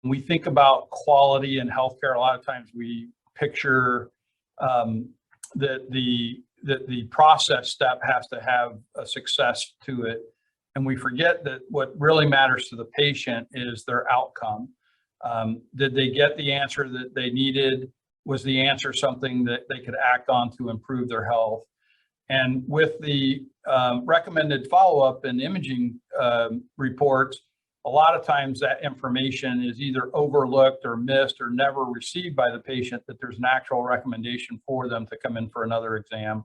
We think about quality in healthcare. A lot of times we picture that the process step has to have a success to it. And we forget that what really matters to the patient is their outcome. Did they get the answer that they needed? Was the answer something that they could act on to improve their health? And with the recommended follow-up and imaging reports, a lot of times that information is either overlooked or missed or never received by the patient, that there's an actual recommendation for them to come in for another exam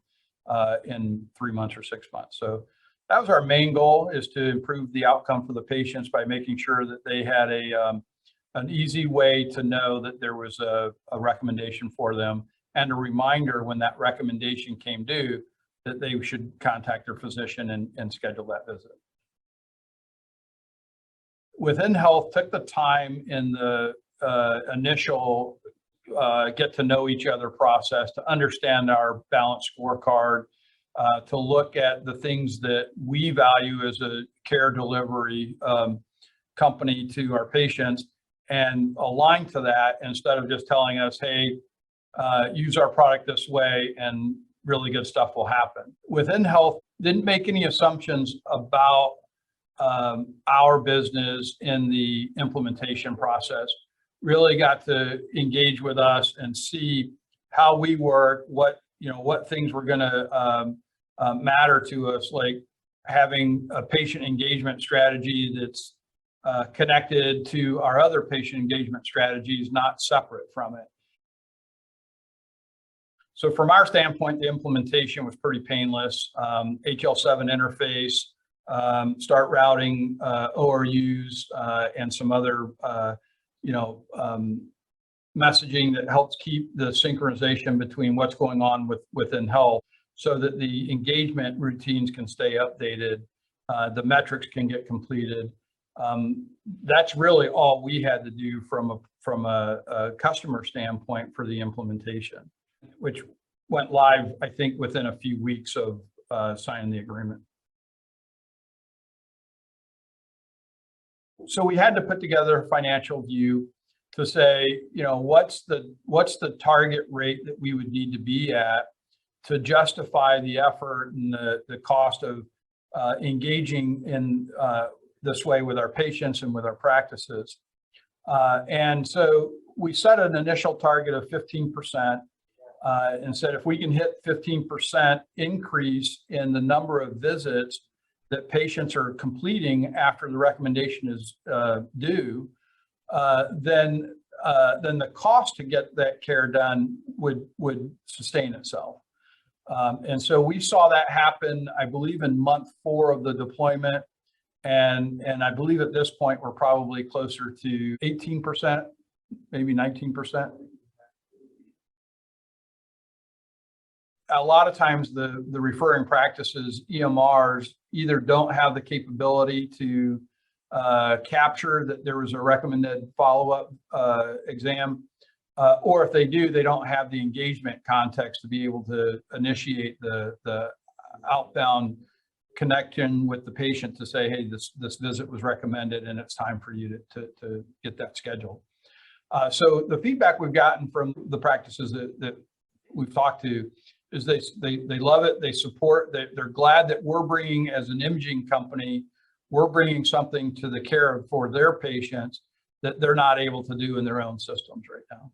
in 3 months or 6 months. So that was our main goal, is to improve the outcome for the patients by making sure that they had an easy way to know that there was a recommendation for them, and a reminder when that recommendation came due that they should contact their physician and schedule that visit. Within Health took the time in the initial get to know each other process to understand our balanced scorecard, to look at the things that we value as a care delivery company to our patients, and align to that instead of just telling us, hey, use our product this way and really good stuff will happen. Within Health, didn't make any assumptions about our business in the implementation process. Really got to engage with us and see how we work, what things were going to matter to us, like having a patient engagement strategy that's connected to our other patient engagement strategies, not separate from it. So from our standpoint, the implementation was pretty painless. HL7 interface, start routing ORUs, and some other messaging that helps keep the synchronization between what's going on within Health, so that the engagement routines can stay updated, the metrics can get completed. That's really all we had to do from a customer standpoint for the implementation, which went live, I think, within a few weeks of signing the agreement. So we had to put together a financial view to say, what's the target rate that we would need to be at to justify the effort and the cost of engaging in this way with our patients and with our practices. And so we set an initial target of 15%, and said if we can hit 15% increase in the number of visits that patients are completing after the recommendation is due, then the cost to get that care done would sustain itself. And so we saw that happen, I believe, in month 4 of the deployment. And I believe at this point, we're probably closer to 18%, maybe 19%. A lot of times the referring practices, EMRs, either don't have the capability to capture that there was a recommended follow-up exam, or if they do, they don't have the engagement context to be able to initiate the outbound connection with the patient to say, hey, this visit was recommended and it's time for you to get that scheduled. So the feedback we've gotten from the practices that we've talked to is they love it, they support, they're glad that we're bringing, as an imaging company, we're bringing something to the care for their patients that they're not able to do in their own systems right now.